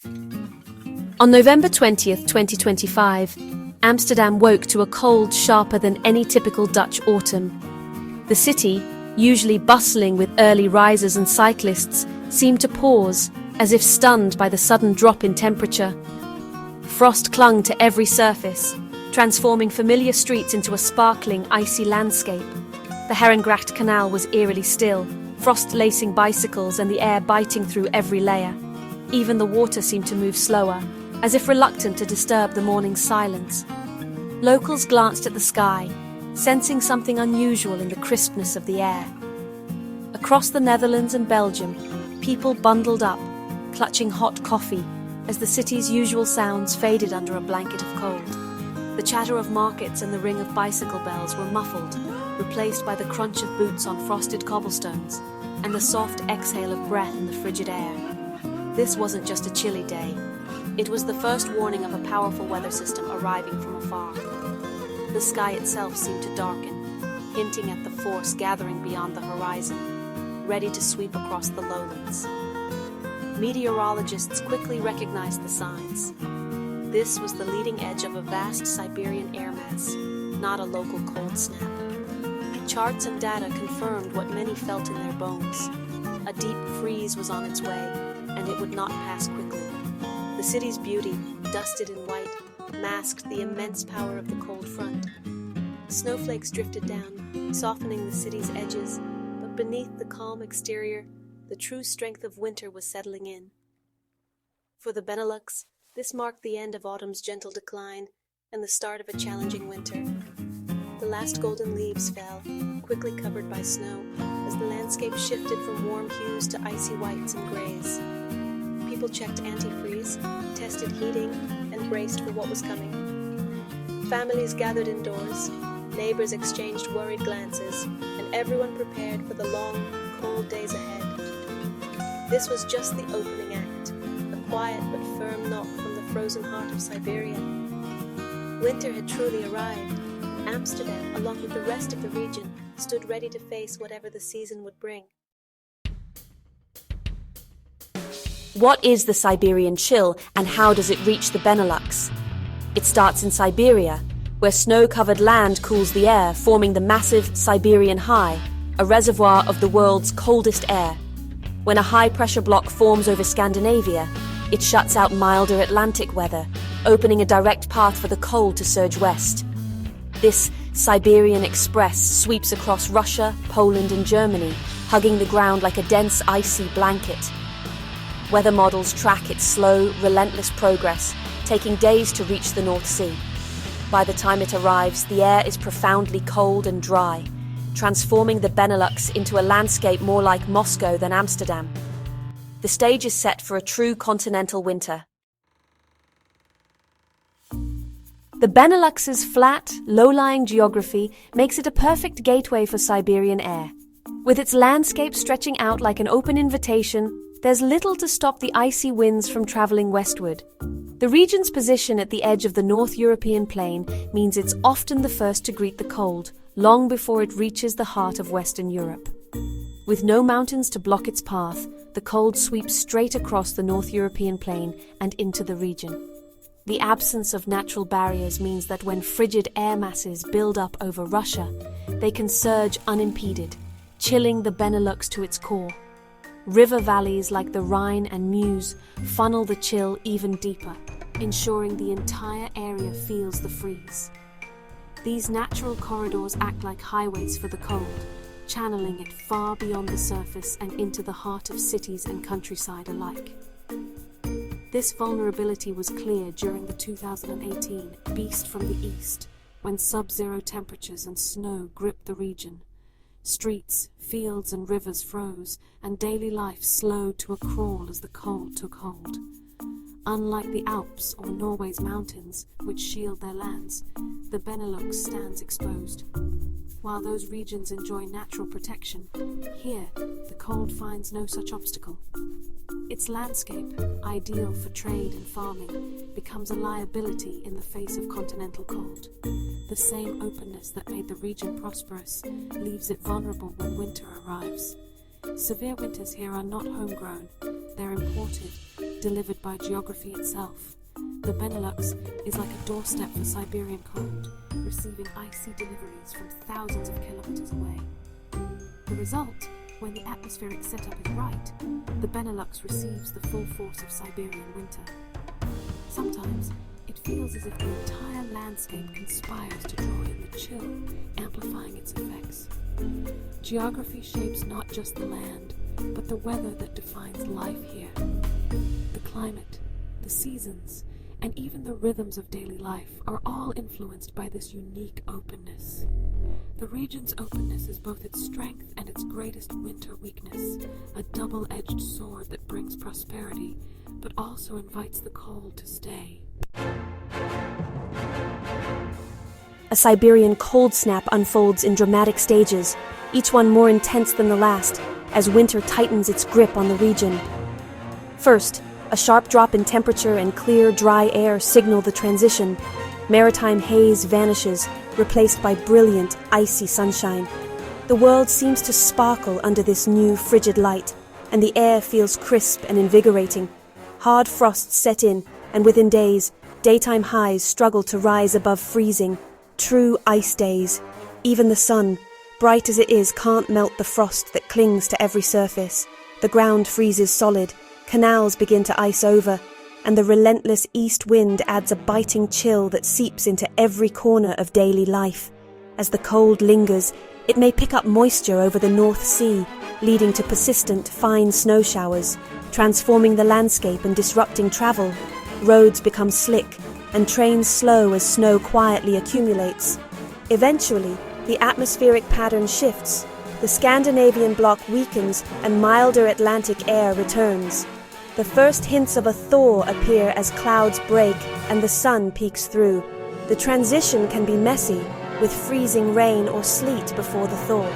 On November 20th, 2025, Amsterdam woke to a cold sharper than any typical Dutch autumn. The city, usually bustling with early risers and cyclists, seemed to pause, as if stunned by the sudden drop in temperature. Frost clung to every surface, transforming familiar streets into a sparkling, icy landscape. The Herengracht Canal was eerily still, frost lacing bicycles and the air biting through every layer. Even the water seemed to move slower, as if reluctant to disturb the morning's silence. Locals glanced at the sky, sensing something unusual in the crispness of the air. Across the Netherlands and Belgium, people bundled up, clutching hot coffee, as the city's usual sounds faded under a blanket of cold. The chatter of markets and the ring of bicycle bells were muffled, replaced by the crunch of boots on frosted cobblestones, and the soft exhale of breath in the frigid air. This wasn't just a chilly day. It was the first warning of a powerful weather system arriving from afar. The sky itself seemed to darken, hinting at the force gathering beyond the horizon, ready to sweep across the lowlands. Meteorologists quickly recognized the signs. This was the leading edge of a vast Siberian air mass, not a local cold snap. Charts and data confirmed what many felt in their bones. A deep freeze was on its way, and it would not pass quickly. The city's beauty, dusted in white, masked the immense power of the cold front. Snowflakes drifted down, softening the city's edges, but beneath the calm exterior, the true strength of winter was settling in. For the Benelux, this marked the end of autumn's gentle decline and the start of a challenging winter. The last golden leaves fell, quickly covered by snow, as the landscape shifted from warm hues to icy whites and grays. People checked antifreeze, tested heating, and braced for what was coming. Families gathered indoors, neighbors exchanged worried glances, and everyone prepared for the long, cold days ahead. This was just the opening act, a quiet but firm knock from the frozen heart of Siberia. Winter had truly arrived. Amsterdam, along with the rest of the region, stood ready to face whatever the season would bring. What is the Siberian chill and how does it reach the Benelux? It starts in Siberia, where snow-covered land cools the air, forming the massive Siberian High, a reservoir of the world's coldest air. When a high-pressure block forms over Scandinavia, it shuts out milder Atlantic weather, opening a direct path for the cold to surge west. This Siberian Express sweeps across Russia, Poland, and Germany, hugging the ground like a dense, icy blanket. Weather models track its slow, relentless progress, taking days to reach the North Sea. By the time it arrives, the air is profoundly cold and dry, transforming the Benelux into a landscape more like Moscow than Amsterdam. The stage is set for a true continental winter. The Benelux's flat, low-lying geography makes it a perfect gateway for Siberian air. With its landscape stretching out like an open invitation, there's little to stop the icy winds from traveling westward. The region's position at the edge of the North European plain means it's often the first to greet the cold, long before it reaches the heart of Western Europe. With no mountains to block its path, the cold sweeps straight across the North European plain and into the region. The absence of natural barriers means that when frigid air masses build up over Russia, they can surge unimpeded, chilling the Benelux to its core. River valleys like the Rhine and Meuse funnel the chill even deeper, ensuring the entire area feels the freeze. These natural corridors act like highways for the cold, channeling it far beyond the surface and into the heart of cities and countryside alike. This vulnerability was clear during the 2018 Beast from the East, when sub-zero temperatures and snow gripped the region. Streets, fields and rivers froze, and daily life slowed to a crawl as the cold took hold. Unlike the Alps or Norway's mountains, which shield their lands, the Benelux stands exposed. While those regions enjoy natural protection, here the cold finds no such obstacle. Its landscape, ideal for trade and farming, becomes a liability in the face of continental cold. The same openness that made the region prosperous leaves it vulnerable when winter arrives. Severe winters here are not homegrown, they're imported, delivered by geography itself. The Benelux is like a doorstep for Siberian cold, receiving icy deliveries from thousands of kilometers away. The result, when the atmospheric setup is right, the Benelux receives the full force of Siberian winter. Sometimes, it feels as if the entire landscape conspires to draw in the chill, amplifying its effects. Geography shapes not just the land, but the weather that defines life here. The climate, the seasons, and even the rhythms of daily life are all influenced by this unique openness. The region's openness is both its strength and its greatest winter weakness, a double-edged sword that brings prosperity, but also invites the cold to stay. A Siberian cold snap unfolds in dramatic stages, each one more intense than the last, as winter tightens its grip on the region. First, a sharp drop in temperature and clear, dry air signal the transition. Maritime haze vanishes, replaced by brilliant, icy sunshine. The world seems to sparkle under this new, frigid light, and the air feels crisp and invigorating. Hard frosts set in, and within days, daytime highs struggle to rise above freezing. True ice days. Even the sun, bright as it is, can't melt the frost that clings to every surface. The ground freezes solid, canals begin to ice over, and the relentless east wind adds a biting chill that seeps into every corner of daily life. As the cold lingers, it may pick up moisture over the North Sea, leading to persistent, fine snow showers, transforming the landscape and disrupting travel. Roads become slick, and trains slow as snow quietly accumulates. Eventually, the atmospheric pattern shifts. The Scandinavian bloc weakens and milder Atlantic air returns. The first hints of a thaw appear as clouds break and the sun peeks through. The transition can be messy, with freezing rain or sleet before the thaw.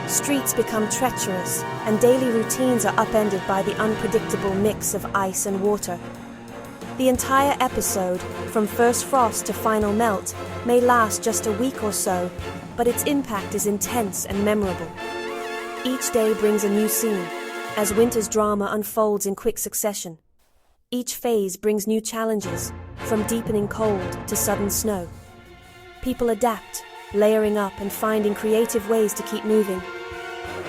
Streets become treacherous, and daily routines are upended by the unpredictable mix of ice and water. The entire episode, from first frost to final melt, may last just a week or so, but its impact is intense and memorable. Each day brings a new scene, as winter's drama unfolds in quick succession. Each phase brings new challenges, from deepening cold to sudden snow. People adapt, layering up and finding creative ways to keep moving.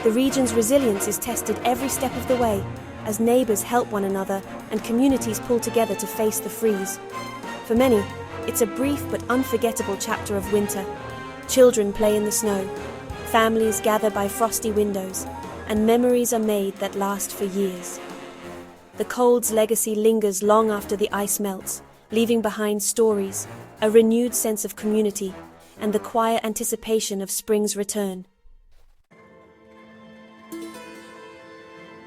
The region's resilience is tested every step of the way, as neighbors help one another and communities pull together to face the freeze. For many, it's a brief but unforgettable chapter of winter. Children play in the snow, families gather by frosty windows, and memories are made that last for years. The cold's legacy lingers long after the ice melts, leaving behind stories, a renewed sense of community, and the quiet anticipation of spring's return.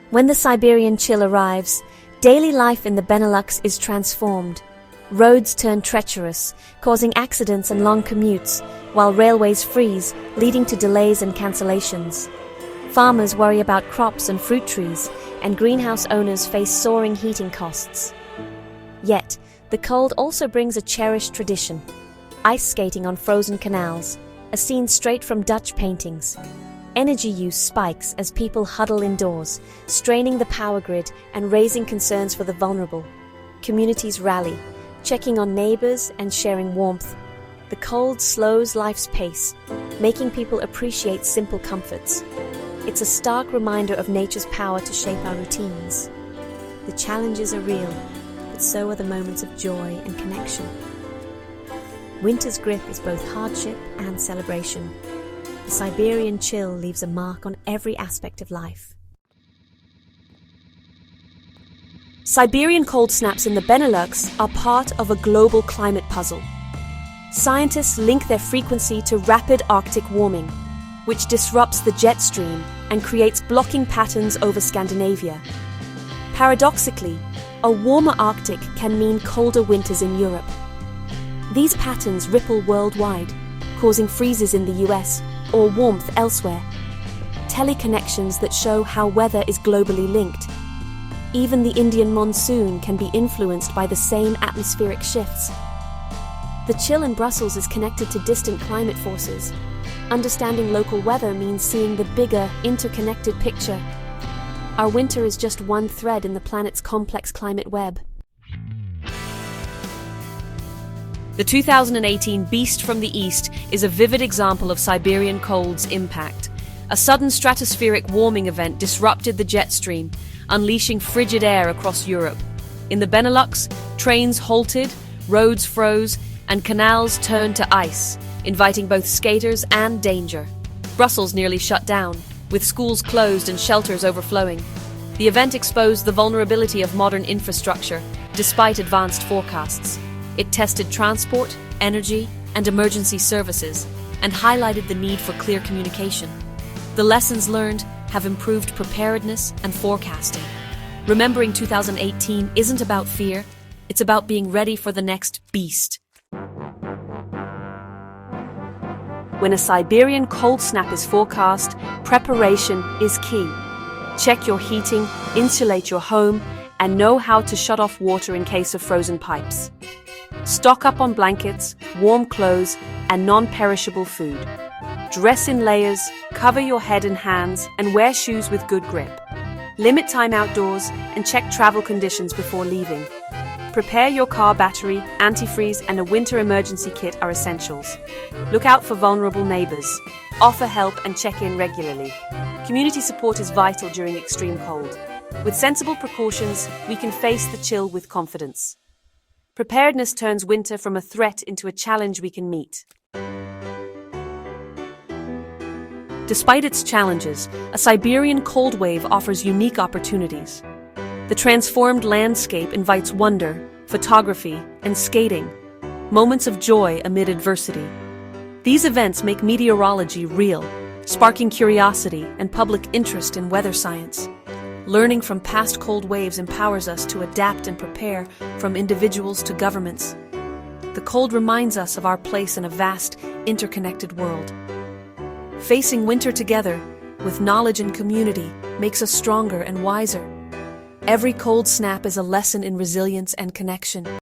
When the Siberian chill arrives, daily life in the Benelux is transformed. Roads turn treacherous, causing accidents and long commutes, while railways freeze, leading to delays and cancellations. Farmers worry about crops and fruit trees, and greenhouse owners face soaring heating costs. Yet, the cold also brings a cherished tradition: ice skating on frozen canals, a scene straight from Dutch paintings. Energy use spikes as people huddle indoors, straining the power grid and raising concerns for the vulnerable. Communities rally, checking on neighbors and sharing warmth. The cold slows life's pace, making people appreciate simple comforts. It's a stark reminder of nature's power to shape our routines. The challenges are real, but so are the moments of joy and connection. Winter's grip is both hardship and celebration. The Siberian chill leaves a mark on every aspect of life. Siberian cold snaps in the Benelux are part of a global climate puzzle. Scientists link their frequency to rapid Arctic warming, which disrupts the jet stream and creates blocking patterns over Scandinavia. Paradoxically, a warmer Arctic can mean colder winters in Europe. These patterns ripple worldwide, causing freezes in the US or warmth elsewhere. Teleconnections that show how weather is globally linked. Even the Indian monsoon can be influenced by the same atmospheric shifts. The chill in Brussels is connected to distant climate forces. Understanding local weather means seeing the bigger, interconnected picture. Our winter is just one thread in the planet's complex climate web. The 2018 Beast from the East is a vivid example of Siberian cold's impact. A sudden stratospheric warming event disrupted the jet stream, unleashing frigid air across Europe. In the Benelux, trains halted, roads froze, and canals turned to ice, inviting both skaters and danger. Brussels nearly shut down, with schools closed and shelters overflowing. The event exposed the vulnerability of modern infrastructure, despite advanced forecasts. It tested transport, energy, and emergency services, and highlighted the need for clear communication. The lessons learned have improved preparedness and forecasting. Remembering 2018 isn't about fear, it's about being ready for the next beast. When a Siberian cold snap is forecast, preparation is key. Check your heating, insulate your home, and know how to shut off water in case of frozen pipes. Stock up on blankets, warm clothes, and non-perishable food. Dress in layers, cover your head and hands, and wear shoes with good grip. Limit time outdoors and check travel conditions before leaving. Prepare your car battery, antifreeze, and a winter emergency kit are essentials. Look out for vulnerable neighbors. Offer help and check in regularly. Community support is vital during extreme cold. With sensible precautions, we can face the chill with confidence. Preparedness turns winter from a threat into a challenge we can meet. Despite its challenges, a Siberian cold wave offers unique opportunities. The transformed landscape invites wonder, photography, and skating, moments of joy amid adversity. These events make meteorology real, sparking curiosity and public interest in weather science. Learning from past cold waves empowers us to adapt and prepare, from individuals to governments. The cold reminds us of our place in a vast, interconnected world. Facing winter together, with knowledge and community, makes us stronger and wiser. Every cold snap is a lesson in resilience and connection.